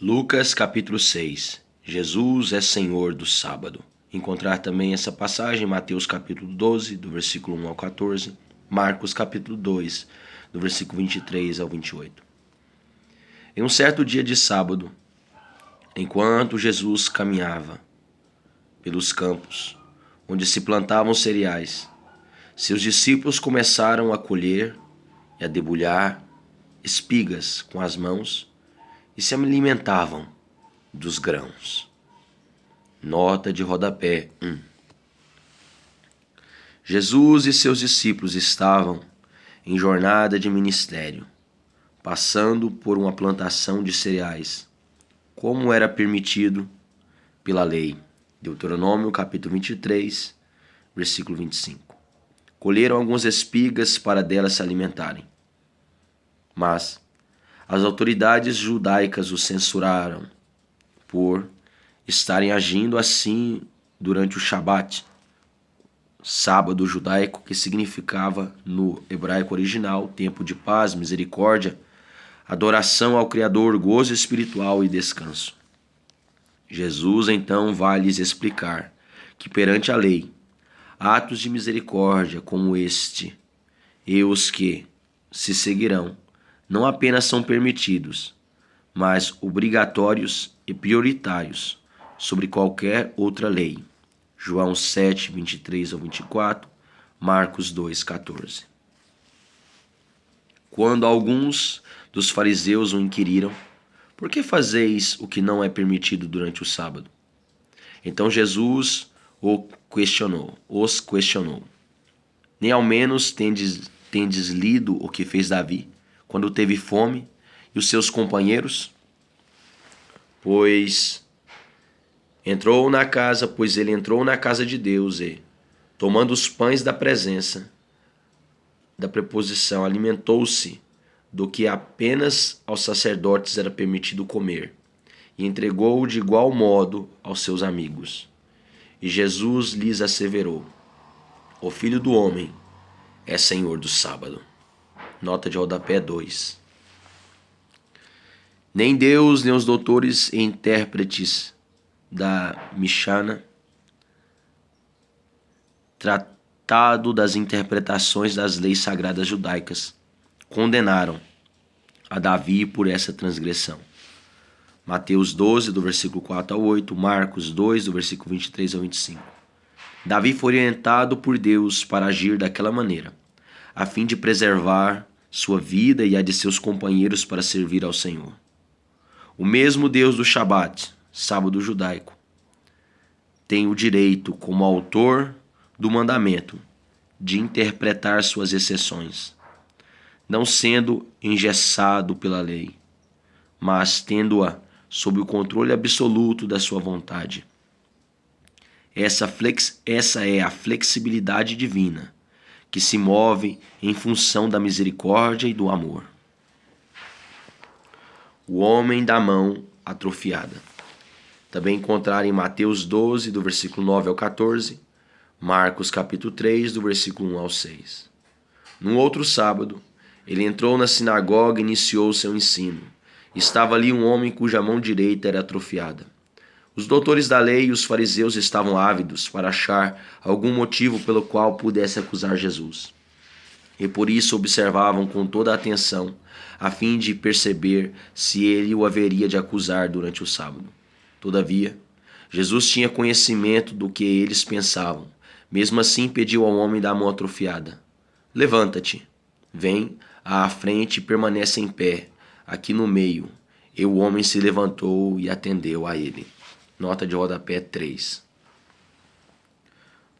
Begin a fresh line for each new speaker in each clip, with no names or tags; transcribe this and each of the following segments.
Lucas capítulo 6. Jesus é Senhor do sábado. Encontrar também essa passagem em Mateus capítulo 12, do versículo 1 ao 14, Marcos capítulo 2, do versículo 23 ao 28. Em um certo dia de sábado, enquanto Jesus caminhava pelos campos, onde se plantavam cereais, seus discípulos começaram a colher e a debulhar espigas com as mãos e se alimentavam dos grãos. Nota de rodapé 1. Jesus e seus discípulos estavam em jornada de ministério, passando por uma plantação de cereais, como era permitido pela lei. Deuteronômio capítulo 23, versículo 25. Colheram algumas espigas para delas se alimentarem. Mas as autoridades judaicas os censuraram por estarem agindo assim durante o Shabat, sábado judaico, que significava no hebraico original tempo de paz, misericórdia, adoração ao Criador, gozo espiritual e descanso. Jesus então vai lhes explicar que perante a lei, atos de misericórdia como este e os que se seguirão não apenas são permitidos, mas obrigatórios e prioritários sobre qualquer outra lei. João 7, 23 ao 24, Marcos 2, 14. Quando alguns dos fariseus o inquiriram, por que fazeis o que não é permitido durante o sábado? Então Jesus os questionou. Nem ao menos tendes lido o que fez Davi, quando teve fome, e os seus companheiros? Pois ele entrou na casa de Deus e, tomando os pães da presença, da preposição, alimentou-se do que apenas aos sacerdotes era permitido comer, e entregou-o de igual modo aos seus amigos. E Jesus lhes asseverou: o Filho do Homem é Senhor do sábado. Nota de rodapé 2. Nem Deus, nem os doutores e intérpretes da Mishnah, tratado das interpretações das leis sagradas judaicas, condenaram a Davi por essa transgressão. Mateus 12, do versículo 4 ao 8, Marcos 2, do versículo 23 ao 25. Davi foi orientado por Deus para agir daquela maneira, a fim de preservar sua vida e a de seus companheiros para servir ao Senhor. O mesmo Deus do Shabat, sábado judaico, tem o direito, como autor do mandamento, de interpretar suas exceções, não sendo engessado pela lei, mas tendo-a sob o controle absoluto da sua vontade. Essa é a flexibilidade divina, que se move em função da misericórdia e do amor. O homem da mão atrofiada. Também encontrar em Mateus 12, do versículo 9 ao 14, Marcos capítulo 3, do versículo 1 ao 6. Num outro sábado, ele entrou na sinagoga e iniciou seu ensino. Estava ali um homem cuja mão direita era atrofiada. Os doutores da lei e os fariseus estavam ávidos para achar algum motivo pelo qual pudesse acusar Jesus. E por isso observavam com toda a atenção, a fim de perceber se ele o haveria de acusar durante o sábado. Todavia, Jesus tinha conhecimento do que eles pensavam. Mesmo assim, pediu ao homem da mão atrofiada: levanta-te, vem à frente e permanece em pé, aqui no meio. E o homem se levantou e atendeu a ele. Nota de rodapé 3.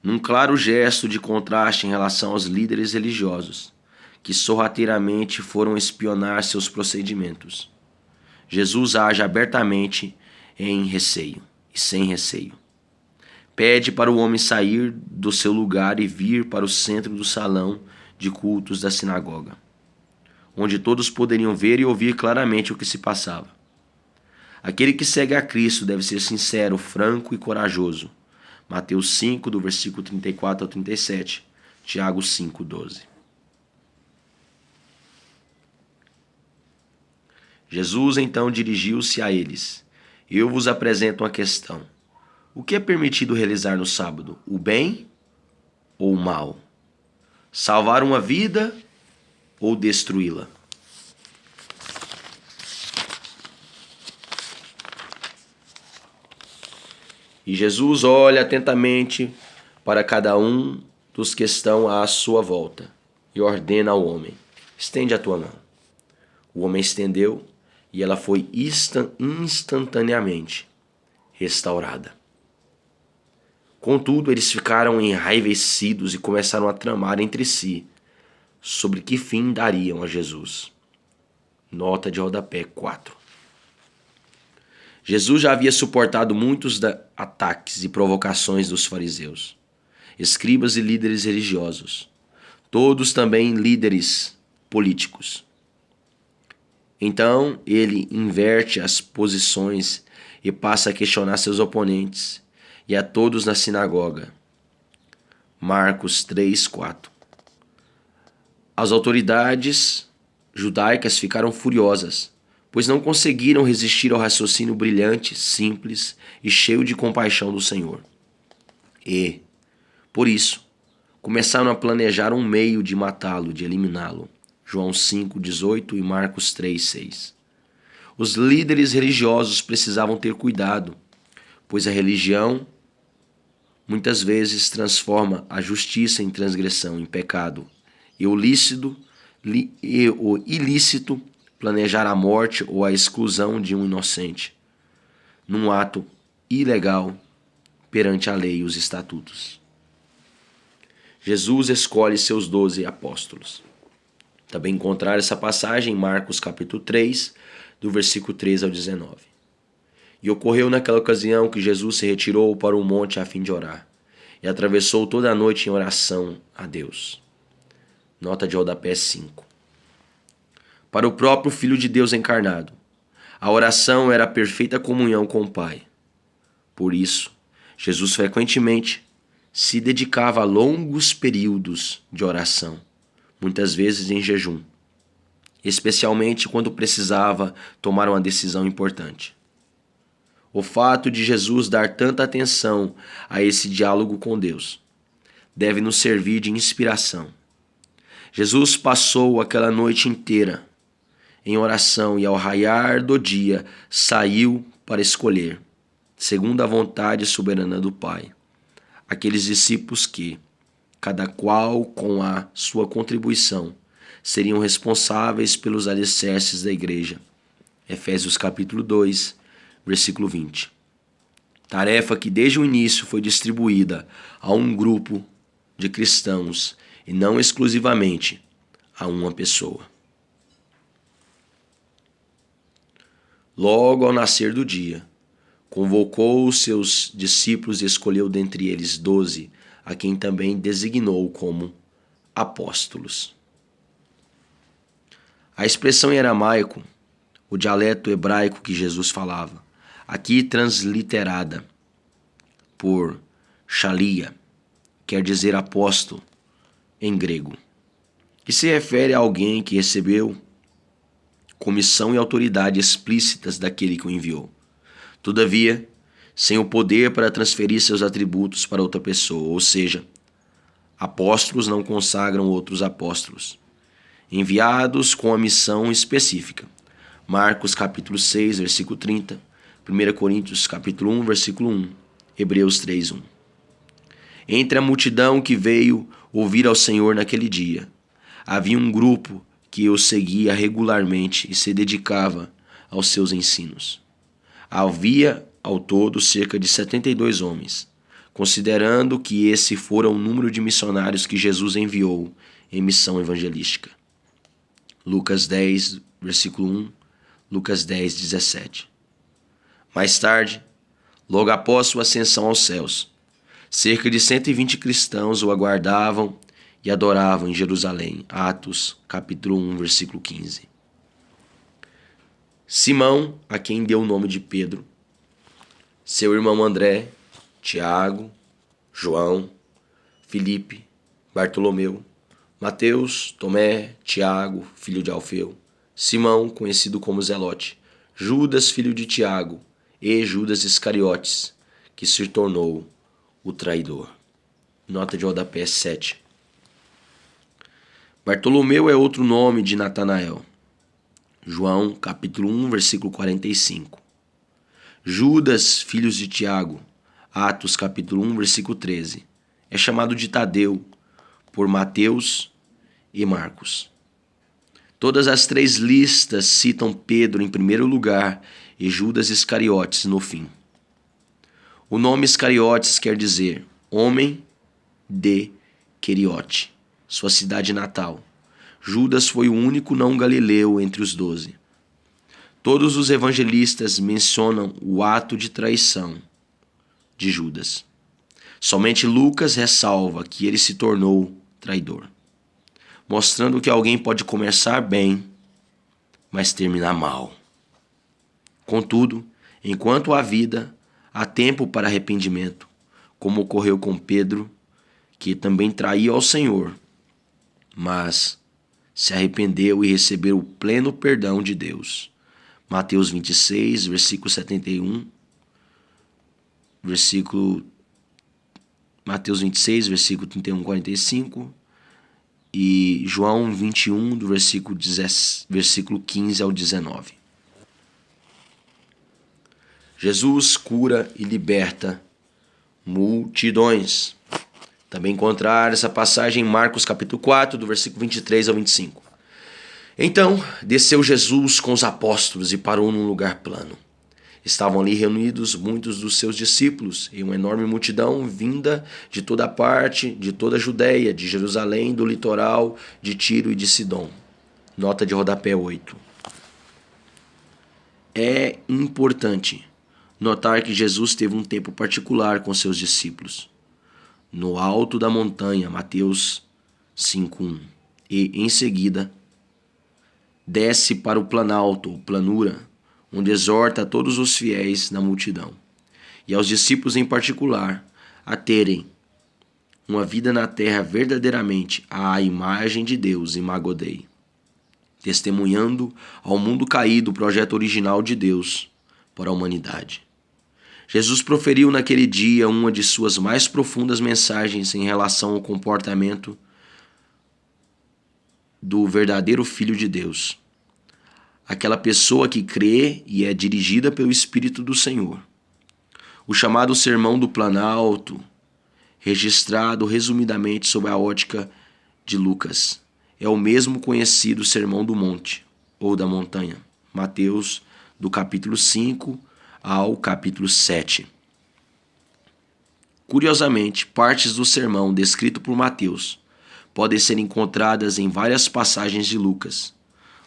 Num claro gesto de contraste em relação aos líderes religiosos, que sorrateiramente foram espionar seus procedimentos, Jesus age abertamente em receio e sem receio. Pede para o homem sair do seu lugar e vir para o centro do salão de cultos da sinagoga, onde todos poderiam ver e ouvir claramente o que se passava. Aquele que segue a Cristo deve ser sincero, franco e corajoso. Mateus 5, do versículo 34 ao 37, Tiago 5, 12. Jesus então dirigiu-se a eles. Eu vos apresento uma questão. O que é permitido realizar no sábado? O bem ou o mal? Salvar uma vida ou destruí-la? E Jesus olha atentamente para cada um dos que estão à sua volta e ordena ao homem: estende a tua mão. O homem estendeu e ela foi instantaneamente restaurada. Contudo, eles ficaram enraivecidos e começaram a tramar entre si sobre que fim dariam a Jesus. Nota de rodapé 4. Jesus já havia suportado muitos ataques e provocações dos fariseus, escribas e líderes religiosos, todos também líderes políticos. Então ele inverte as posições e passa a questionar seus oponentes e a todos na sinagoga. Marcos 3:4. As autoridades judaicas ficaram furiosas, pois não conseguiram resistir ao raciocínio brilhante, simples e cheio de compaixão do Senhor. E, por isso, começaram a planejar um meio de matá-lo, de eliminá-lo. João 5:18 e Marcos 3:6. Os líderes religiosos precisavam ter cuidado, pois a religião muitas vezes transforma a justiça em transgressão, em pecado, e o ilícito planejar a morte ou a exclusão de um inocente, num ato ilegal perante a lei e os estatutos. Jesus escolhe seus 12 apóstolos. Também encontrar essa passagem em Marcos capítulo 3, do versículo 13 ao 19. E ocorreu naquela ocasião que Jesus se retirou para o monte a fim de orar, e atravessou toda a noite em oração a Deus. Nota de rodapé 5. Para o próprio Filho de Deus encarnado, a oração era a perfeita comunhão com o Pai. Por isso, Jesus frequentemente se dedicava a longos períodos de oração, muitas vezes em jejum, especialmente quando precisava tomar uma decisão importante. O fato de Jesus dar tanta atenção a esse diálogo com Deus deve nos servir de inspiração. Jesus passou aquela noite inteira em oração e ao raiar do dia saiu para escolher, segundo a vontade soberana do Pai, aqueles discípulos que, cada qual com a sua contribuição, seriam responsáveis pelos alicerces da igreja. Efésios capítulo 2, versículo 20. Tarefa que desde o início foi distribuída a um grupo de cristãos e não exclusivamente a uma pessoa. Logo ao nascer do dia, convocou os seus discípulos e escolheu dentre eles 12, a quem também designou como apóstolos. A expressão em aramaico, o dialeto hebraico que Jesus falava, aqui transliterada por Shalia, quer dizer apóstolo em grego, que se refere a alguém que recebeu comissão e autoridade explícitas daquele que o enviou. Todavia, sem o poder para transferir seus atributos para outra pessoa, ou seja, apóstolos não consagram outros apóstolos, enviados com a missão específica. Marcos capítulo 6, versículo 30, 1 Coríntios capítulo 1, versículo 1, Hebreus 3:1. Entre a multidão que veio ouvir ao Senhor naquele dia, havia um grupo que o seguia regularmente e se dedicava aos seus ensinos. Havia, ao todo, cerca de 72 homens, considerando que esse fora o número de missionários que Jesus enviou em missão evangelística. Lucas 10, versículo 1, Lucas 10, 17. Mais tarde, logo após sua ascensão aos céus, cerca de 120 cristãos o aguardavam e adoravam em Jerusalém. Atos, capítulo 1, versículo 15. Simão, a quem deu o nome de Pedro, seu irmão André, Tiago, João, Filipe, Bartolomeu, Mateus, Tomé, Tiago, filho de Alfeu, Simão, conhecido como Zelote, Judas, filho de Tiago, e Judas Iscariotes, que se tornou o traidor. Nota de rodapé 7. Bartolomeu é outro nome de Natanael. João, capítulo 1, versículo 45. Judas, filhos de Tiago. Atos, capítulo 1, versículo 13. É chamado de Tadeu por Mateus e Marcos. Todas as três listas citam Pedro em primeiro lugar e Judas Iscariotes no fim. O nome Iscariotes quer dizer homem de Queriote, sua cidade natal. Judas foi o único não galileu entre os 12. Todos os evangelistas mencionam o ato de traição de Judas. Somente Lucas ressalva que ele se tornou traidor, mostrando que alguém pode começar bem, mas terminar mal. Contudo, enquanto há vida, há tempo para arrependimento, como ocorreu com Pedro, que também traiu ao Senhor, mas se arrependeu e recebeu o pleno perdão de Deus. Mateus 26, versículo 71, Mateus 26, versículo 31 45, e João 21, do versículo 15 ao 19. Jesus cura e liberta multidões. Também encontrar essa passagem em Marcos capítulo 4, do versículo 23 ao 25. Então, desceu Jesus com os apóstolos e parou num lugar plano. Estavam ali reunidos muitos dos seus discípulos e uma enorme multidão vinda de toda parte, de toda a Judéia, de Jerusalém, do litoral, de Tiro e de Sidom. Nota de rodapé 8. É importante notar que Jesus teve um tempo particular com seus discípulos. No alto da montanha, Mateus 5:1, e em seguida desce para o planalto, ou planura, onde exorta a todos os fiéis na multidão, e aos discípulos em particular, a terem uma vida na terra verdadeiramente à imagem de Deus em Magodei, testemunhando ao mundo caído o projeto original de Deus para a humanidade. Jesus proferiu naquele dia uma de suas mais profundas mensagens em relação ao comportamento do verdadeiro Filho de Deus, aquela pessoa que crê e é dirigida pelo Espírito do Senhor. O chamado Sermão do Planalto, registrado resumidamente sob a ótica de Lucas, é o mesmo conhecido Sermão do Monte, ou da Montanha, Mateus, do capítulo 5 ao capítulo 7. Curiosamente, partes do sermão descrito por Mateus podem ser encontradas em várias passagens de Lucas.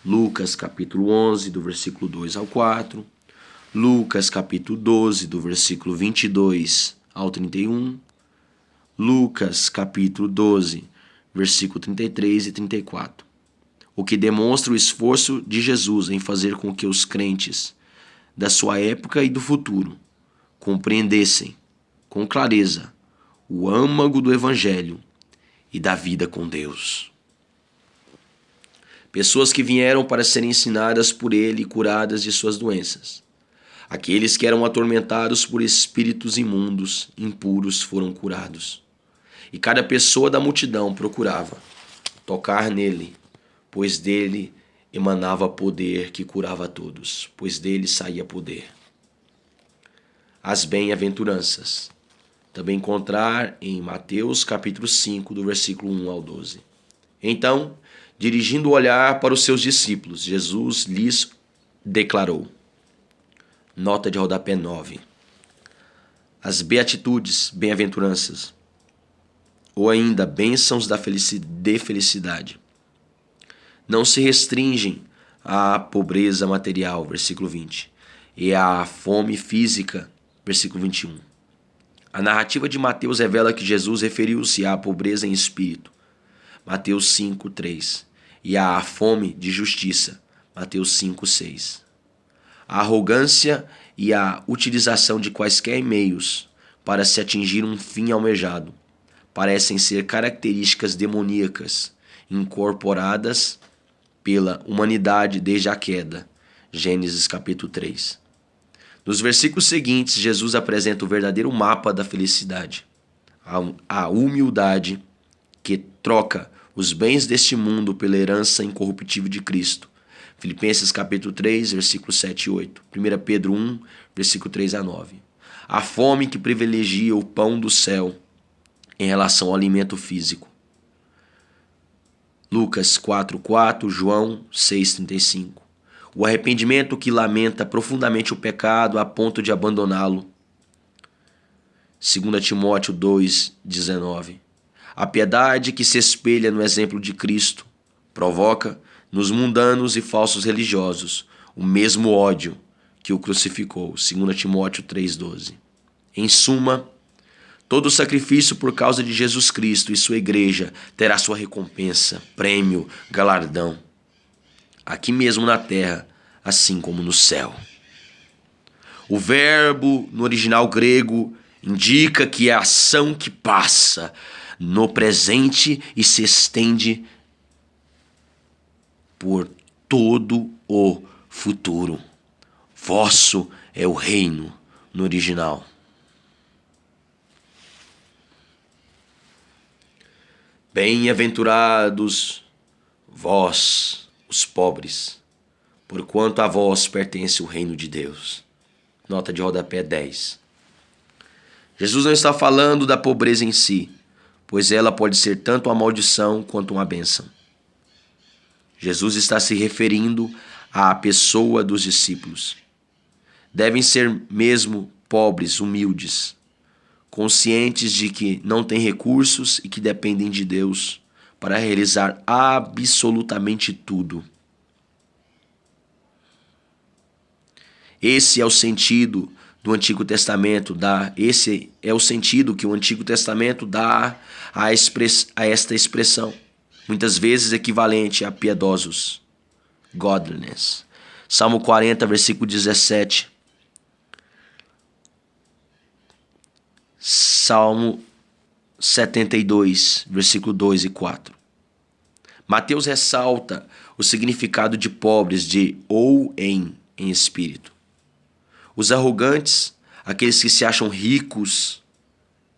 Lucas capítulo 11, do versículo 2 ao 4, Lucas capítulo 12, do versículo 22 ao 31, Lucas capítulo 12, versículo 33 e 34, o que demonstra o esforço de Jesus em fazer com que os crentes da sua época e do futuro compreendessem com clareza o âmago do Evangelho e da vida com Deus. Pessoas que vieram para serem ensinadas por ele e curadas de suas doenças. Aqueles que eram atormentados por espíritos imundos, impuros, foram curados. E cada pessoa da multidão procurava tocar nele, pois dele emanava poder que curava a todos, pois dele saía poder. As bem-aventuranças. Também encontrar em Mateus capítulo 5, do versículo 1 ao 12. Então, dirigindo o olhar para os seus discípulos, Jesus lhes declarou. Nota de rodapé 9. As beatitudes, bem-aventuranças, ou ainda bênçãos de felicidade, não se restringem à pobreza material, versículo 20, e à fome física, versículo 21. A narrativa de Mateus revela que Jesus referiu-se à pobreza em espírito, Mateus 5, 3, e à fome de justiça, Mateus 5, 6. A arrogância e a utilização de quaisquer meios para se atingir um fim almejado parecem ser características demoníacas incorporadas pela humanidade desde a queda. Gênesis capítulo 3. Nos versículos seguintes, Jesus apresenta o verdadeiro mapa da felicidade. A humildade que troca os bens deste mundo pela herança incorruptível de Cristo. Filipenses capítulo 3, versículos 7 e 8. 1 Pedro 1, versículo 3 a 9. A fome que privilegia o pão do céu em relação ao alimento físico. Lucas 4:4, João 6:35. O arrependimento que lamenta profundamente o pecado a ponto de abandoná-lo. 2 Timóteo 2:19. A piedade que se espelha no exemplo de Cristo provoca nos mundanos e falsos religiosos o mesmo ódio que o crucificou. 2 Timóteo 3:12. Em suma, todo sacrifício por causa de Jesus Cristo e sua igreja terá sua recompensa, prêmio, galardão, aqui mesmo na terra, assim como no céu. O verbo no original grego indica que é a ação que passa no presente e se estende por todo o futuro. Vosso é o reino no original. Bem-aventurados vós, os pobres, porquanto a vós pertence o reino de Deus. Nota de rodapé 10. Jesus não está falando da pobreza em si, pois ela pode ser tanto uma maldição quanto uma bênção. Jesus está se referindo à pessoa dos discípulos. Devem ser mesmo pobres, humildes, conscientes de que não têm recursos e que dependem de Deus para realizar absolutamente tudo. Esse é o sentido do Antigo Testamento, esse é o sentido que o Antigo Testamento dá a esta expressão, muitas vezes equivalente a piedosos, godliness. Salmo 40, versículo 17. Salmo 72, versículo 2 e 4. Mateus ressalta o significado de pobres de ou em espírito. Os arrogantes, aqueles que se acham ricos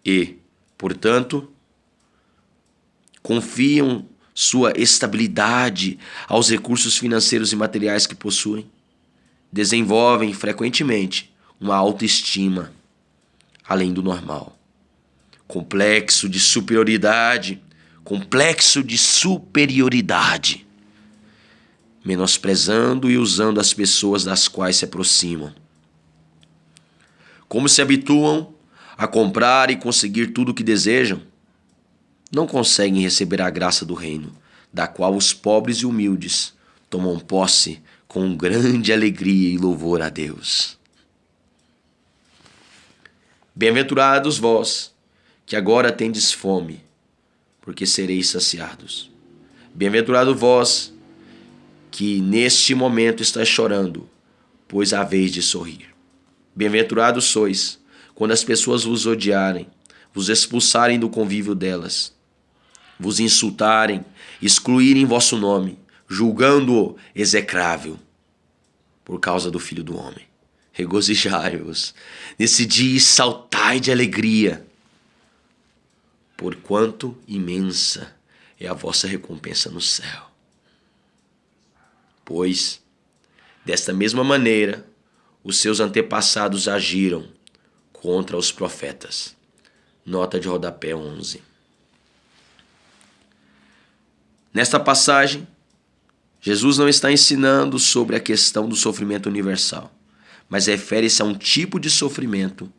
e, portanto, confiam sua estabilidade aos recursos financeiros e materiais que possuem, desenvolvem frequentemente uma autoestima além do normal. Complexo de superioridade, menosprezando e usando as pessoas das quais se aproximam. Como se habituam a comprar e conseguir tudo o que desejam, não conseguem receber a graça do reino, da qual os pobres e humildes tomam posse com grande alegria e louvor a Deus. Bem-aventurados vós, que agora tendes fome, porque sereis saciados. Bem-aventurado vós, que neste momento estáis chorando, pois haveis de sorrir. Bem-aventurados sois, quando as pessoas vos odiarem, vos expulsarem do convívio delas, vos insultarem, excluírem vosso nome, julgando-o execrável, por causa do Filho do Homem. Regozijai-vos nesse dia e saltai de alegria, porquanto imensa é a vossa recompensa no céu. Pois, desta mesma maneira, os seus antepassados agiram contra os profetas. Nota de rodapé 11. Nesta passagem, Jesus não está ensinando sobre a questão do sofrimento universal, mas refere-se a um tipo de sofrimento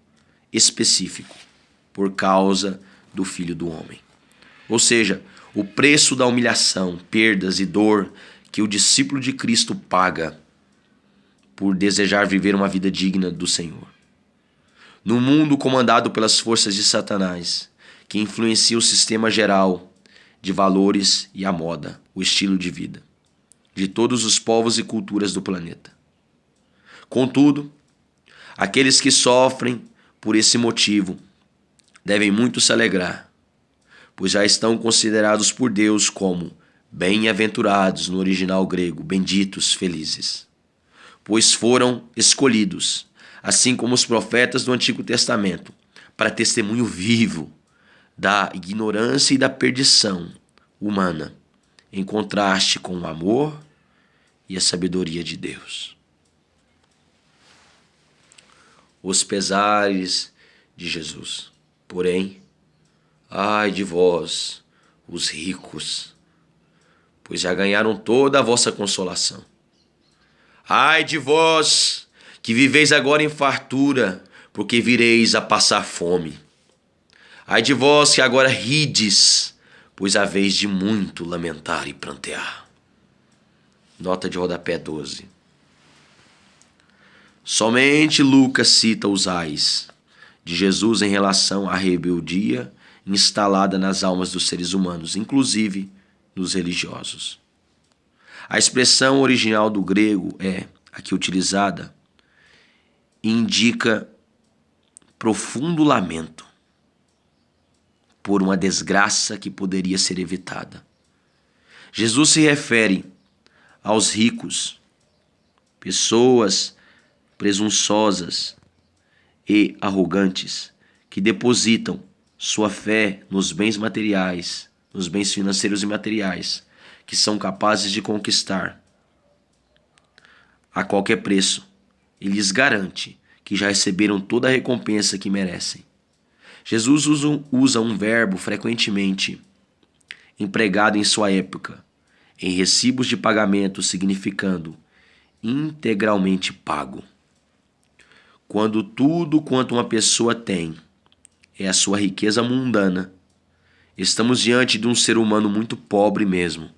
específico, por causa do Filho do Homem. Ou seja, o preço da humilhação, perdas e dor que o discípulo de Cristo paga por desejar viver uma vida digna do Senhor. No mundo comandado pelas forças de Satanás, que influencia o sistema geral de valores e a moda, o estilo de vida, de todos os povos e culturas do planeta. Contudo, aqueles que sofrem por esse motivo devem muito se alegrar, pois já estão considerados por Deus como Bem-aventurados no original grego, benditos, felizes, pois foram escolhidos, assim como os profetas do Antigo Testamento, para testemunho vivo da ignorância e da perdição humana, em contraste com o amor e a sabedoria de Deus. Os pesares de Jesus. Porém, ai de vós, os ricos, pois já ganharam toda a vossa consolação. Ai de vós, que viveis agora em fartura, porque vireis a passar fome. Ai de vós que agora rides, pois haveis de muito lamentar e prantear. Nota de rodapé 12. Somente Lucas cita os ais de Jesus em relação à rebeldia instalada nas almas dos seres humanos, inclusive dos religiosos. A expressão original do grego aqui utilizada, indica profundo lamento por uma desgraça que poderia ser evitada. Jesus se refere aos ricos, pessoas presunçosas e arrogantes que depositam sua fé nos bens materiais, nos bens financeiros e materiais, que são capazes de conquistar a qualquer preço. E lhes garante que já receberam toda a recompensa que merecem. Jesus usa um verbo frequentemente empregado em sua época, em recibos de pagamento, significando integralmente pago. Quando tudo quanto uma pessoa tem é a sua riqueza mundana, estamos diante de um ser humano muito pobre mesmo.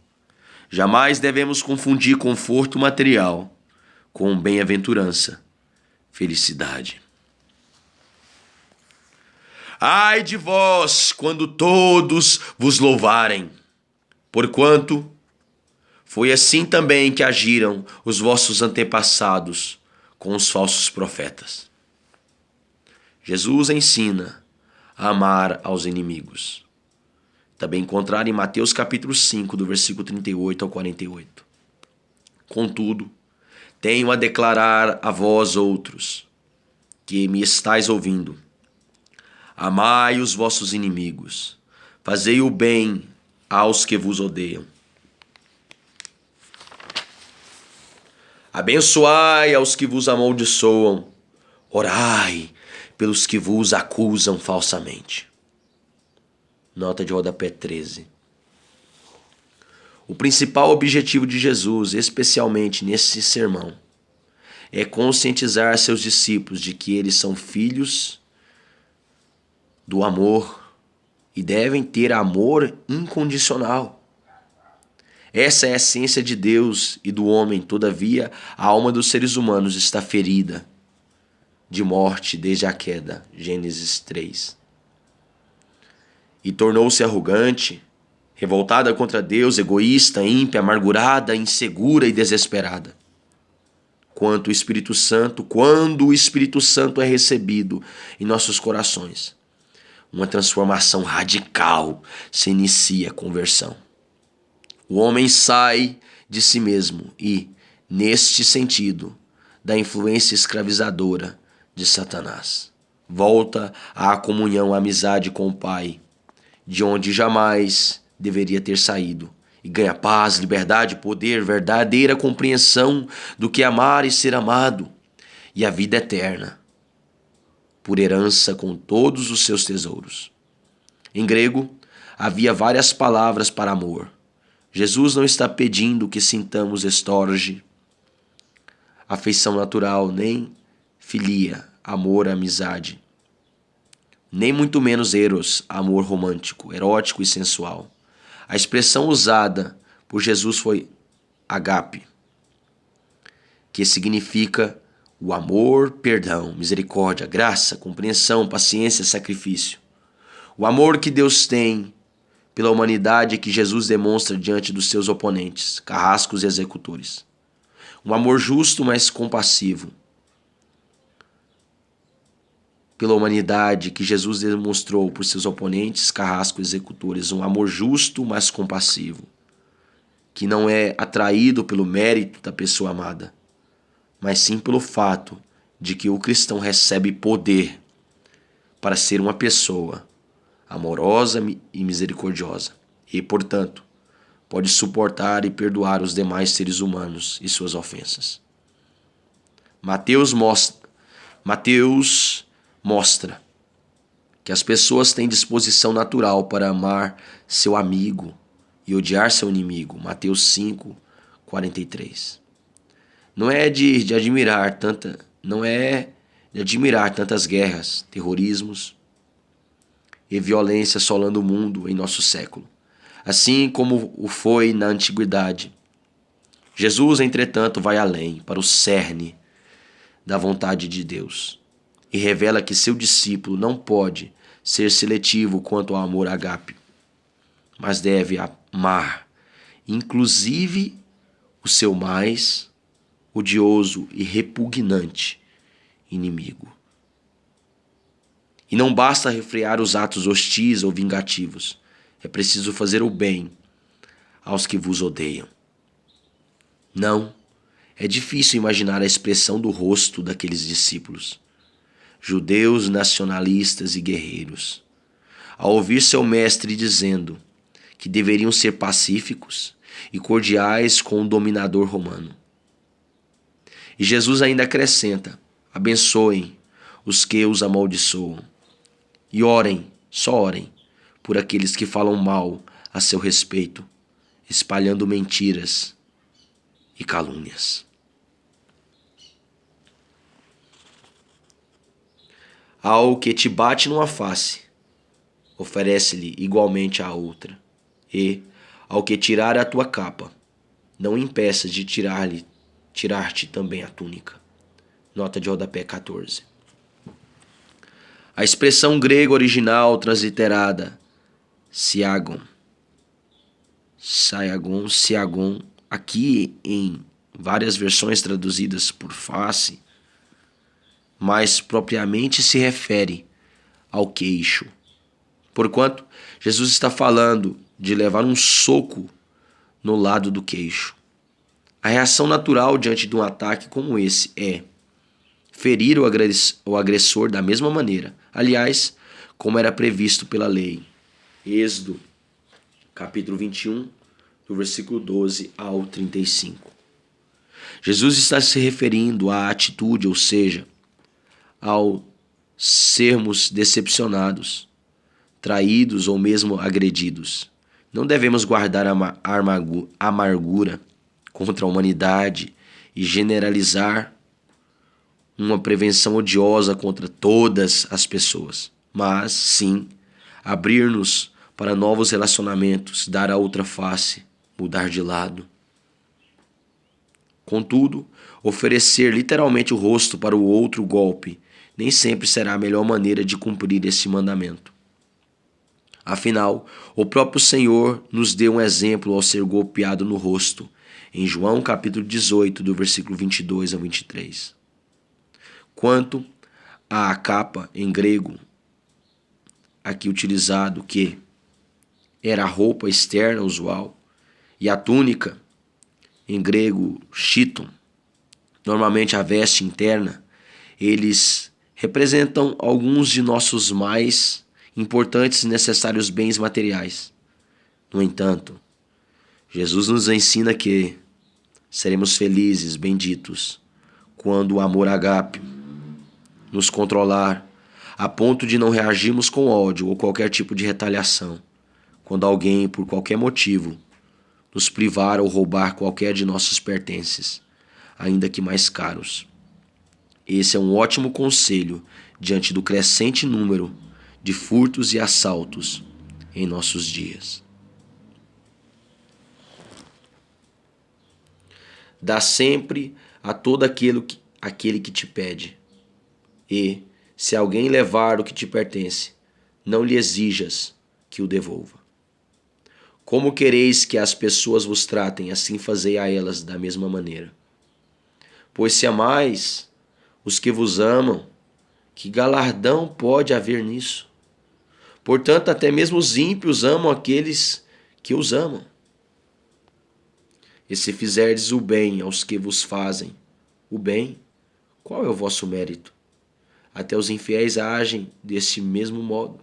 Jamais devemos confundir conforto material com bem-aventurança, felicidade. Ai de vós, quando todos vos louvarem, porquanto foi assim também que agiram os vossos antepassados com os falsos profetas. Jesus ensina a amar aos inimigos. Também encontrar em Mateus capítulo 5, do versículo 38 ao 48. Contudo, tenho a declarar a vós outros, que me estáis ouvindo: amai os vossos inimigos, fazei o bem aos que vos odeiam. Abençoai aos que vos amaldiçoam, orai pelos que vos acusam falsamente. Nota de rodapé 13. O principal objetivo de Jesus, especialmente nesse sermão, é conscientizar seus discípulos de que eles são filhos do amor e devem ter amor incondicional. Essa é a essência de Deus e do homem. Todavia, a alma dos seres humanos está ferida de morte desde a queda. Gênesis 3. E tornou-se arrogante, revoltada contra Deus, egoísta, ímpia, amargurada, insegura e desesperada. Quando o Espírito Santo é recebido em nossos corações, uma transformação radical se inicia, a conversão. O homem sai de si mesmo e, neste sentido, da influência escravizadora de Satanás, volta à comunhão, à amizade com o Pai, de onde jamais deveria ter saído, e ganha paz, liberdade, poder, verdadeira compreensão do que é amar e ser amado, e a vida eterna, por herança com todos os seus tesouros. Em grego, havia várias palavras para amor. Jesus não está pedindo que sintamos estorge, afeição natural, nem filia, amor, amizade, nem muito menos eros, amor romântico, erótico e sensual. A expressão usada por Jesus foi agape, que significa o amor, perdão, misericórdia, graça, compreensão, paciência, sacrifício. O amor que Deus tem pela humanidade que Jesus demonstra diante dos seus oponentes, carrascos e executores. Um amor justo, mas compassivo. Pela humanidade que Jesus demonstrou por seus oponentes, carrascos e executores. Um amor justo, mas compassivo. que não é atraído pelo mérito da pessoa amada, mas sim pelo fato de que o cristão recebe poder para ser uma pessoa amorosa e misericordiosa e, portanto, pode suportar e perdoar os demais seres humanos e suas ofensas. Mateus mostra que as pessoas têm disposição natural para amar seu amigo e odiar seu inimigo. Mateus 5:43. Não é de admirar tantas guerras, terrorismos e violência assolando o mundo em nosso século, assim como o foi na antiguidade. Jesus, entretanto, vai além, para o cerne da vontade de Deus, e revela que seu discípulo não pode ser seletivo quanto ao amor ágape, mas deve amar, inclusive, o seu mais odioso e repugnante inimigo. E não basta refrear os atos hostis ou vingativos. É preciso fazer o bem aos que vos odeiam. Não, é difícil imaginar a expressão do rosto daqueles discípulos, judeus nacionalistas e guerreiros, ao ouvir seu mestre dizendo que deveriam ser pacíficos e cordiais com o dominador romano. E Jesus ainda acrescenta: abençoem os que os amaldiçoam e orem, só orem, por aqueles que falam mal a seu respeito, espalhando mentiras e calúnias. Ao que te bate numa face, oferece-lhe igualmente a outra. E, ao que tirar a tua capa, não impeças de tirar-te também a túnica. Nota de rodapé 14. A expressão grega original transliterada siagon, aqui em várias versões traduzidas por face, mas propriamente se refere ao queixo. Porquanto, Jesus está falando de levar um soco no lado do queixo. A reação natural diante de um ataque como esse é ferir o agressor da mesma maneira, aliás, como era previsto pela lei. Êxodo, capítulo 21, do versículo 12 ao 35. Jesus está se referindo à atitude, ou seja, ao sermos decepcionados, traídos ou mesmo agredidos. Não devemos guardar amargura contra a humanidade e generalizar uma prevenção odiosa contra todas as pessoas, mas sim abrir-nos para novos relacionamentos, dar a outra face, mudar de lado. Contudo, oferecer literalmente o rosto para o outro golpe nem sempre será a melhor maneira de cumprir esse mandamento. Afinal, o próprio Senhor nos deu um exemplo ao ser golpeado no rosto, em João capítulo 18, do versículo 22 a 23. Quanto à capa em grego, aqui utilizado, que era a roupa externa usual, e a túnica, em grego chiton, normalmente a veste interna, eles representam alguns de nossos mais importantes e necessários bens materiais. No entanto, Jesus nos ensina que seremos felizes, benditos, quando o amor ágape nos controlar, a ponto de não reagirmos com ódio ou qualquer tipo de retaliação, quando alguém, por qualquer motivo, nos privar ou roubar qualquer de nossos pertences, ainda que mais caros. Esse é um ótimo conselho diante do crescente número de furtos e assaltos em nossos dias. Dá sempre a todo aquele que te pede. E, se alguém levar o que te pertence, não lhe exijas que o devolva. Como quereis que as pessoas vos tratem, assim fazei a elas da mesma maneira. Pois se amais os que vos amam, que galardão pode haver nisso? Portanto, até mesmo os ímpios amam aqueles que os amam. E se fizerdes o bem aos que vos fazem o bem, qual é o vosso mérito? Até os infiéis agem desse mesmo modo.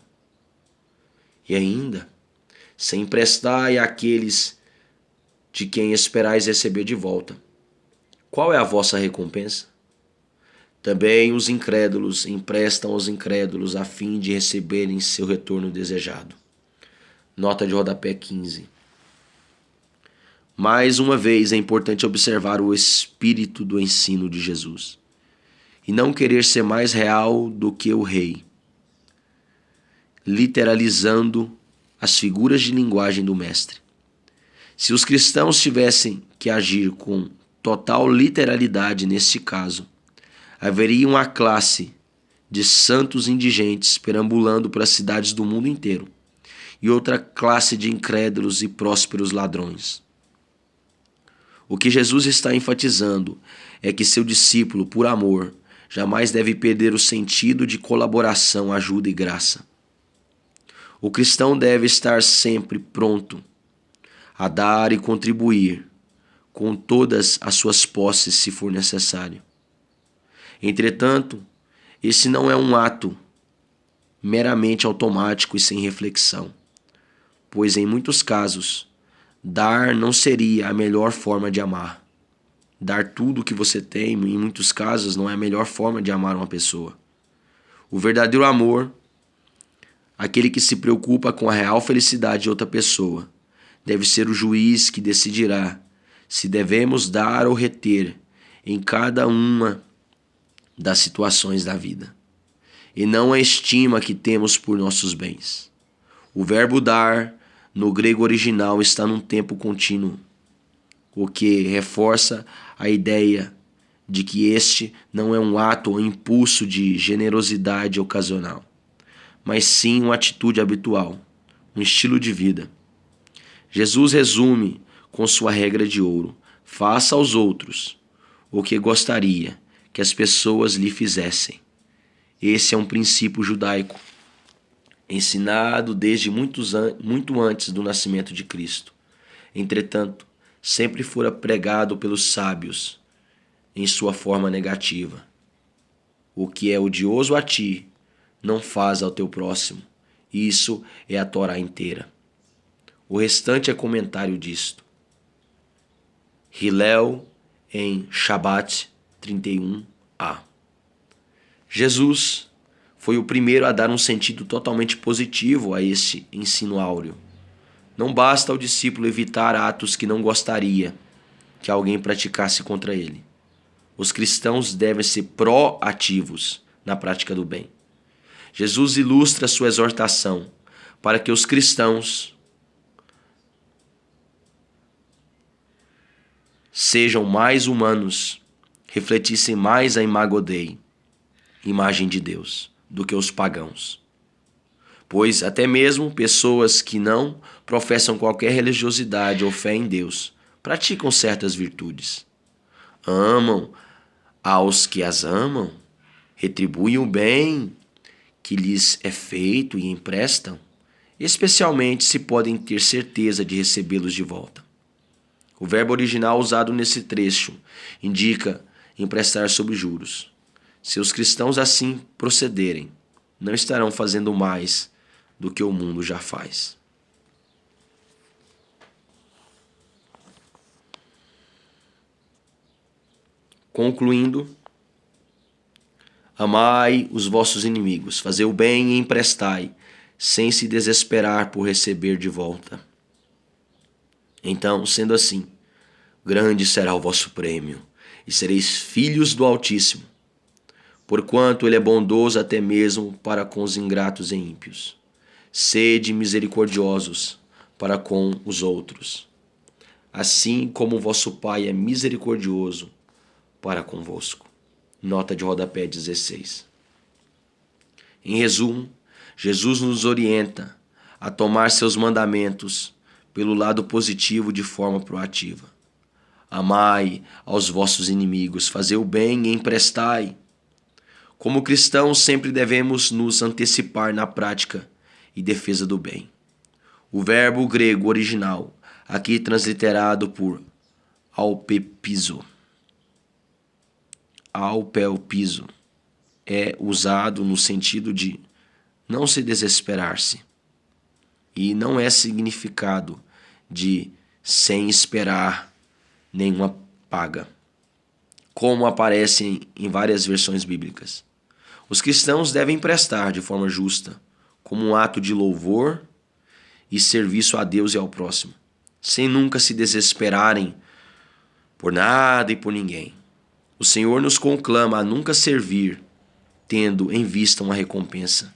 E ainda, se emprestai àqueles de quem esperais receber de volta, qual é a vossa recompensa? Também os incrédulos emprestam aos incrédulos a fim de receberem seu retorno desejado. Nota de rodapé 15. Mais uma vez é importante observar o espírito do ensino de Jesus e não querer ser mais real do que o rei, literalizando as figuras de linguagem do mestre. Se os cristãos tivessem que agir com total literalidade neste caso, haveria uma classe de santos indigentes perambulando pelas cidades do mundo inteiro e outra classe de incrédulos e prósperos ladrões. O que Jesus está enfatizando é que seu discípulo, por amor, jamais deve perder o sentido de colaboração, ajuda e graça. O cristão deve estar sempre pronto a dar e contribuir com todas as suas posses se for necessário. Entretanto, esse não é um ato meramente automático e sem reflexão, pois em muitos casos, dar não seria a melhor forma de amar. Dar tudo o que você tem, em muitos casos, não é a melhor forma de amar uma pessoa. O verdadeiro amor, aquele que se preocupa com a real felicidade de outra pessoa, deve ser o juiz que decidirá se devemos dar ou reter em cada uma das situações da vida, e não a estima que temos por nossos bens. O verbo dar, no grego original, está num tempo contínuo, o que reforça a ideia de que este não é um ato ou impulso de generosidade ocasional, mas sim uma atitude habitual, um estilo de vida. Jesus resume com sua regra de ouro: faça aos outros o que gostaria que as pessoas lhe fizessem. Esse é um princípio judaico, ensinado desde muito antes do nascimento de Cristo. Entretanto, sempre fora pregado pelos sábios em sua forma negativa. O que é odioso a ti, não faz ao teu próximo. Isso é a Torá inteira. O restante é comentário disto. Hillel em Shabat 31a. Jesus foi o primeiro a dar um sentido totalmente positivo a este ensino áureo. Não basta ao discípulo evitar atos que não gostaria que alguém praticasse contra ele. Os cristãos devem ser proativos na prática do bem. Jesus ilustra sua exortação para que os cristãos sejam mais humanos, refletissem mais a imago Dei, imagem de Deus, do que os pagãos. Pois até mesmo pessoas que não professam qualquer religiosidade ou fé em Deus praticam certas virtudes. Amam aos que as amam, retribuem o bem que lhes é feito e emprestam, especialmente se podem ter certeza de recebê-los de volta. O verbo original usado nesse trecho indica emprestar sob juros. Se os cristãos assim procederem, não estarão fazendo mais do que o mundo já faz. Concluindo, amai os vossos inimigos, fazei o bem e emprestai, sem se desesperar por receber de volta. Então, sendo assim, grande será o vosso prêmio, e sereis filhos do Altíssimo, porquanto ele é bondoso até mesmo para com os ingratos e ímpios. Sede misericordiosos para com os outros, assim como o vosso Pai é misericordioso para convosco. Nota de rodapé 16. Em resumo, Jesus nos orienta a tomar seus mandamentos pelo lado positivo de forma proativa. Amai aos vossos inimigos, fazei o bem e emprestai. Como cristãos, sempre devemos nos antecipar na prática e defesa do bem. O verbo grego original, aqui transliterado por alpepizo. Alpelpizo é usado no sentido de não se desesperar-se. E não é significado de sem esperar nenhuma paga, como aparece em várias versões bíblicas. Os cristãos devem prestar de forma justa, como um ato de louvor e serviço a Deus e ao próximo, sem nunca se desesperarem por nada e por ninguém. O Senhor nos conclama a nunca servir, tendo em vista uma recompensa,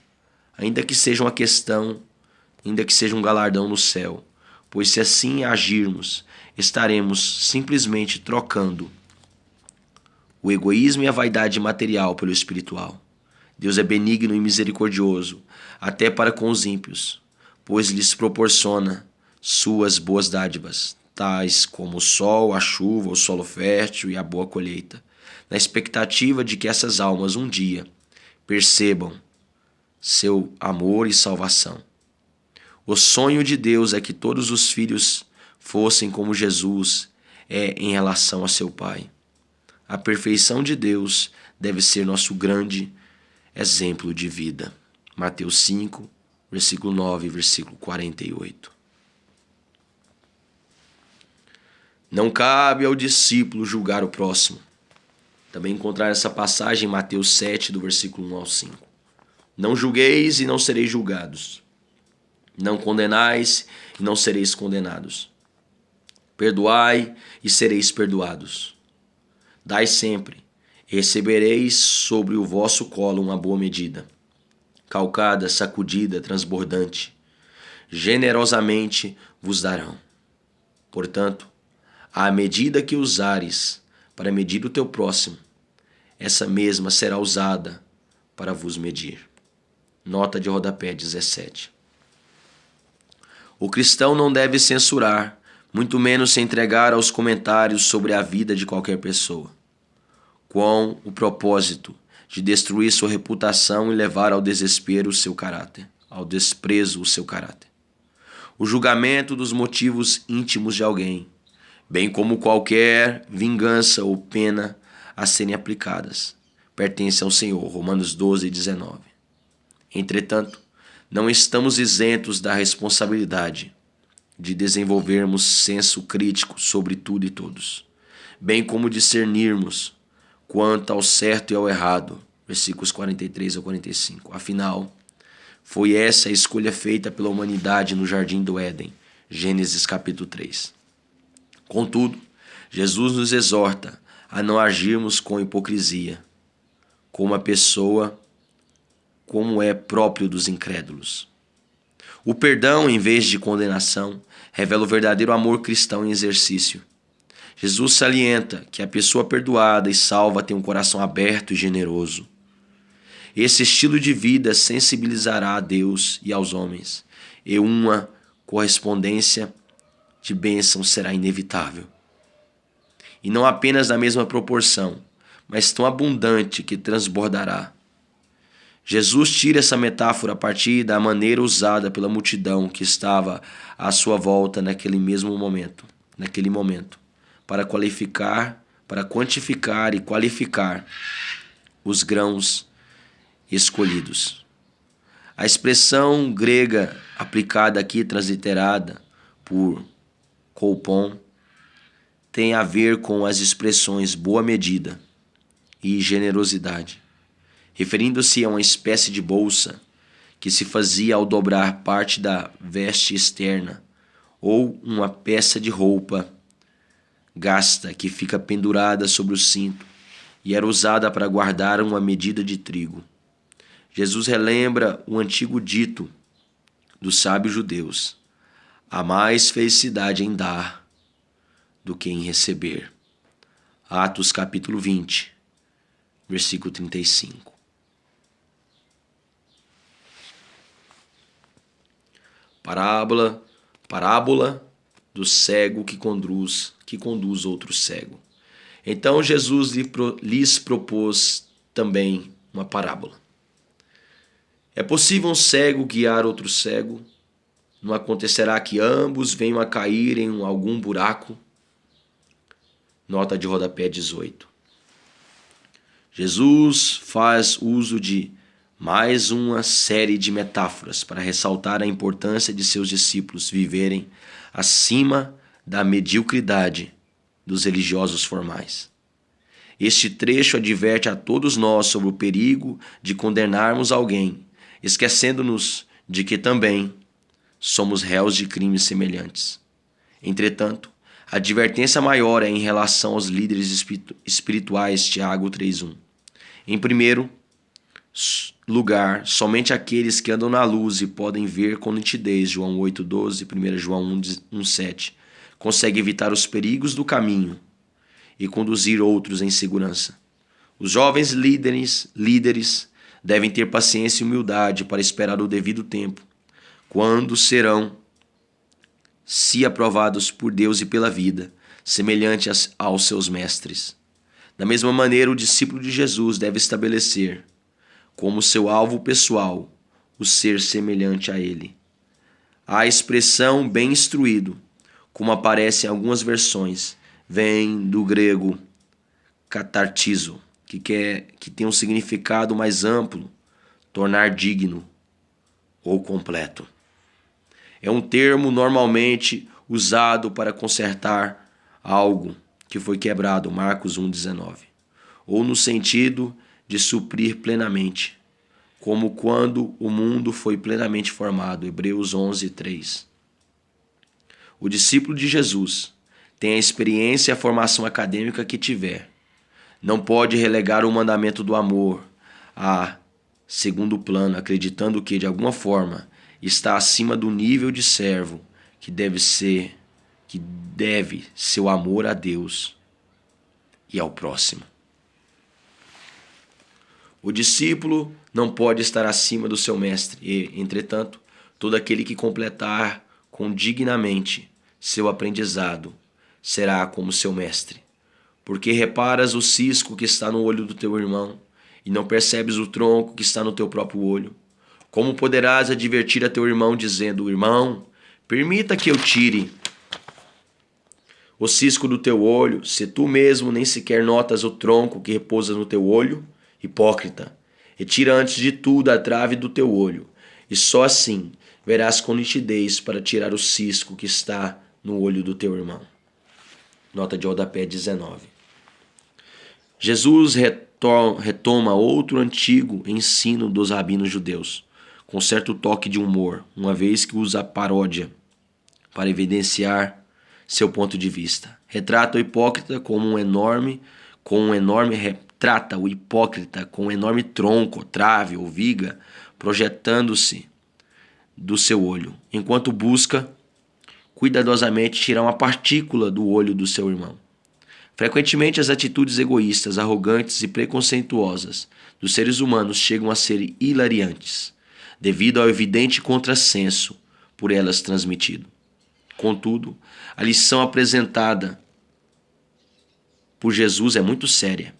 ainda que seja uma questão, ainda que seja um galardão no céu, pois se assim agirmos, estaremos simplesmente trocando o egoísmo e a vaidade material pelo espiritual. Deus é benigno e misericordioso, até para com os ímpios, pois lhes proporciona suas boas dádivas, tais como o sol, a chuva, o solo fértil e a boa colheita, na expectativa de que essas almas um dia percebam seu amor e salvação. O sonho de Deus é que todos os filhos fossem como Jesus é em relação a seu Pai. A perfeição de Deus deve ser nosso grande exemplo de vida. Mateus 5, versículo 9 e versículo 48. Não cabe ao discípulo julgar o próximo. Também encontrar essa passagem em Mateus 7, do versículo 1 ao 5. Não julgueis e não sereis julgados. Não condenais e não sereis condenados. Perdoai e sereis perdoados. Dai sempre, e recebereis sobre o vosso colo uma boa medida, calcada, sacudida, transbordante. Generosamente vos darão. Portanto, à medida que usares para medir o teu próximo, essa mesma será usada para vos medir. Nota de rodapé 17. O cristão não deve censurar, muito menos se entregar aos comentários sobre a vida de qualquer pessoa, com o propósito de destruir sua reputação e levar ao desespero o seu caráter, ao desprezo o seu caráter. O julgamento dos motivos íntimos de alguém, bem como qualquer vingança ou pena a serem aplicadas, pertence ao Senhor. Romanos 12, 19. Entretanto, não estamos isentos da responsabilidade de desenvolvermos senso crítico sobre tudo e todos, bem como discernirmos quanto ao certo e ao errado, versículos 43 ao 45. Afinal, foi essa a escolha feita pela humanidade no Jardim do Éden, Gênesis capítulo 3. Contudo, Jesus nos exorta a não agirmos com hipocrisia, como a pessoa, como é próprio dos incrédulos. O perdão, em vez de condenação, revela o verdadeiro amor cristão em exercício. Jesus salienta que a pessoa perdoada e salva tem um coração aberto e generoso. Esse estilo de vida sensibilizará a Deus e aos homens, e uma correspondência de bênção será inevitável. E não apenas na mesma proporção, mas tão abundante que transbordará. Jesus tira essa metáfora a partir da maneira usada pela multidão que estava à sua volta naquele momento, para quantificar e qualificar os grãos escolhidos. A expressão grega aplicada aqui, transliterada por kolpon, tem a ver com as expressões boa medida e generosidade, referindo-se a uma espécie de bolsa que se fazia ao dobrar parte da veste externa ou uma peça de roupa gasta que fica pendurada sobre o cinto e era usada para guardar uma medida de trigo. Jesus relembra o antigo dito dos sábios judeus: há mais felicidade em dar do que em receber. Atos capítulo 20, versículo 35. Parábola do cego que conduz outro cego. Então Jesus lhes propôs também uma parábola. É possível um cego guiar outro cego? Não acontecerá que ambos venham a cair em algum buraco? Nota de rodapé 18. Jesus faz uso de mais uma série de metáforas para ressaltar a importância de seus discípulos viverem acima da mediocridade dos religiosos formais. Este trecho adverte a todos nós sobre o perigo de condenarmos alguém, esquecendo-nos de que também somos réus de crimes semelhantes. Entretanto, a advertência maior é em relação aos líderes espirituais, Tiago 3:1. Em primeiro lugar, somente aqueles que andam na luz e podem ver com nitidez, João 8:12, 1 João 1:7, conseguem evitar os perigos do caminho e conduzir outros em segurança. Os jovens líderes devem ter paciência e humildade para esperar o devido tempo, quando serão, se aprovados por Deus e pela vida, semelhante aos seus mestres. Da mesma maneira, o discípulo de Jesus deve estabelecer como seu alvo pessoal o ser semelhante a ele. A expressão bem instruído, como aparece em algumas versões, vem do grego katartizo, que tem um significado mais amplo, tornar digno ou completo. É um termo normalmente usado para consertar algo que foi quebrado, Marcos 1:19, ou no sentido de suprir plenamente, como quando o mundo foi plenamente formado, Hebreus 11:3. O discípulo de Jesus tem a experiência e a formação acadêmica que tiver. Não pode relegar o mandamento do amor a segundo plano, acreditando que, de alguma forma, está acima do nível de servo que deve seu amor a Deus e ao próximo. O discípulo não pode estar acima do seu mestre e, entretanto, todo aquele que completar dignamente seu aprendizado será como seu mestre. Porque reparas o cisco que está no olho do teu irmão e não percebes o tronco que está no teu próprio olho? Como poderás advertir a teu irmão dizendo: irmão, permita que eu tire o cisco do teu olho, se tu mesmo nem sequer notas o tronco que repousa no teu olho? Hipócrita, retira antes de tudo a trave do teu olho, e só assim verás com nitidez para tirar o cisco que está no olho do teu irmão. Nota de rodapé 19. Jesus retoma outro antigo ensino dos rabinos judeus, com certo toque de humor, uma vez que usa a paródia para evidenciar seu ponto de vista. Retrata o hipócrita com um enorme tronco, trave ou viga, projetando-se do seu olho, enquanto busca cuidadosamente tirar uma partícula do olho do seu irmão. Frequentemente, as atitudes egoístas, arrogantes e preconceituosas dos seres humanos chegam a ser hilariantes, devido ao evidente contrassenso por elas transmitido. Contudo, a lição apresentada por Jesus é muito séria.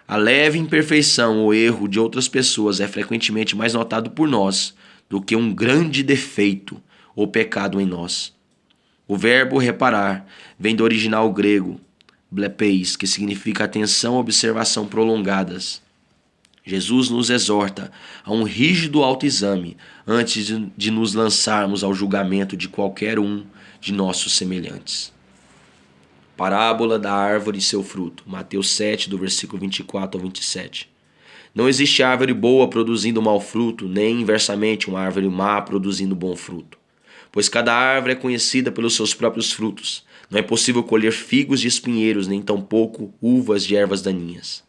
A leve imperfeição ou erro de outras pessoas é frequentemente mais notado por nós do que um grande defeito ou pecado em nós. O verbo reparar vem do original grego blepeis, que significa atenção e observação prolongadas. Jesus nos exorta a um rígido autoexame antes de nos lançarmos ao julgamento de qualquer um de nossos semelhantes. Parábola da árvore e seu fruto, Mateus 7, do versículo 24 ao 27. Não existe árvore boa produzindo mau fruto, nem inversamente uma árvore má produzindo bom fruto. Pois cada árvore é conhecida pelos seus próprios frutos. Não é possível colher figos de espinheiros, nem tampouco uvas de ervas daninhas.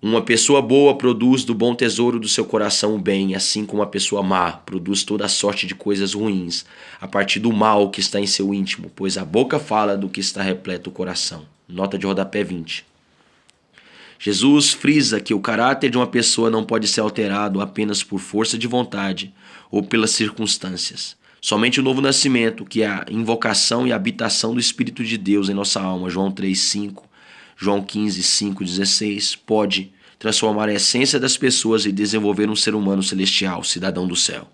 Uma pessoa boa produz do bom tesouro do seu coração o bem, assim como uma pessoa má produz toda a sorte de coisas ruins, a partir do mal que está em seu íntimo, pois a boca fala do que está repleto o coração. Nota de rodapé 20. Jesus frisa que o caráter de uma pessoa não pode ser alterado apenas por força de vontade ou pelas circunstâncias. Somente o novo nascimento, que é a invocação e a habitação do Espírito de Deus em nossa alma, João 3:5, João 15:5-16, pode transformar a essência das pessoas e desenvolver um ser humano celestial, cidadão do céu.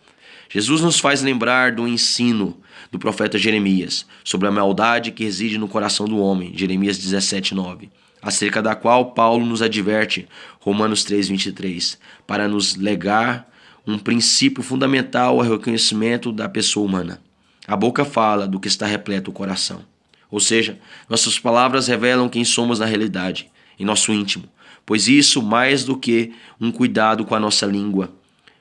Jesus nos faz lembrar do ensino do profeta Jeremias sobre a maldade que reside no coração do homem, Jeremias 17:9, acerca da qual Paulo nos adverte, Romanos 3:23, para nos legar um princípio fundamental ao reconhecimento da pessoa humana. A boca fala do que está repleto o coração. Ou seja, nossas palavras revelam quem somos na realidade, em nosso íntimo, pois isso, mais do que um cuidado com a nossa língua,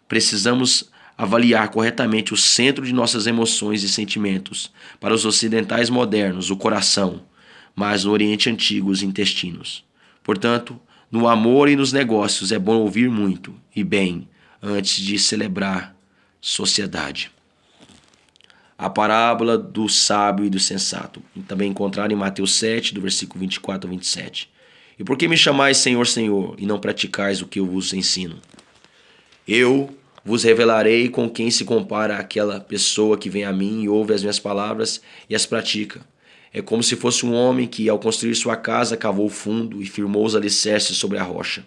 precisamos avaliar corretamente o centro de nossas emoções e sentimentos. Para os ocidentais modernos, o coração, mas no Oriente Antigo, os intestinos. Portanto, no amor e nos negócios é bom ouvir muito e bem antes de celebrar sociedade. A parábola do sábio e do sensato, também encontrada em Mateus 7, do versículo 24 ao 27. E por que me chamais Senhor, Senhor, e não praticais o que eu vos ensino? Eu vos revelarei com quem se compara aquela pessoa que vem a mim e ouve as minhas palavras e as pratica. É como se fosse um homem que, ao construir sua casa, cavou fundo e firmou os alicerces sobre a rocha.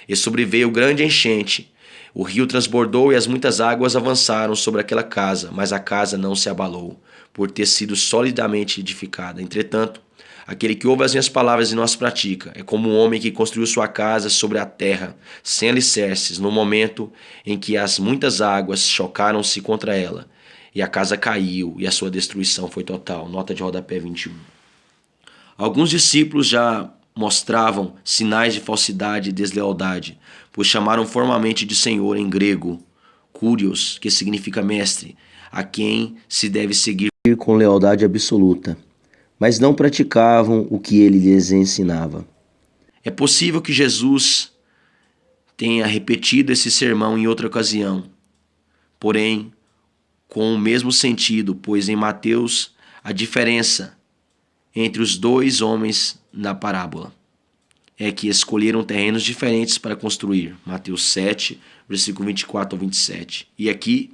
E sobreveio grande enchente. O rio transbordou e as muitas águas avançaram sobre aquela casa, mas a casa não se abalou, por ter sido solidamente edificada. Entretanto, aquele que ouve as minhas palavras e não as pratica é como um homem que construiu sua casa sobre a terra, sem alicerces, no momento em que as muitas águas chocaram-se contra ela, e a casa caiu e a sua destruição foi total. Nota de rodapé 21. Alguns discípulos já mostravam sinais de falsidade e deslealdade, pois chamaram formalmente de Senhor em grego, Kyrios, que significa mestre, a quem se deve seguir com lealdade absoluta, mas não praticavam o que ele lhes ensinava. É possível que Jesus tenha repetido esse sermão em outra ocasião, porém com o mesmo sentido, pois em Mateus a diferença entre os dois homens na parábola é que escolheram terrenos diferentes para construir. Mateus 7, versículo 24 ao 27. E aqui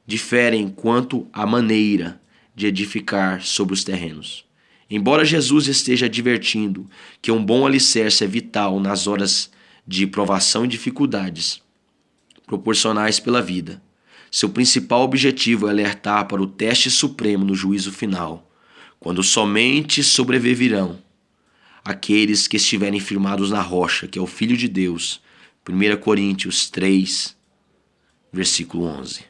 diferem quanto à maneira de edificar sobre os terrenos. Embora Jesus esteja advertindo que um bom alicerce é vital nas horas de provação e dificuldades proporcionais pela vida, seu principal objetivo é alertar para o teste supremo no juízo final, quando somente sobreviverão aqueles que estiverem firmados na rocha, que é o Filho de Deus. 1 Coríntios 3, versículo 11.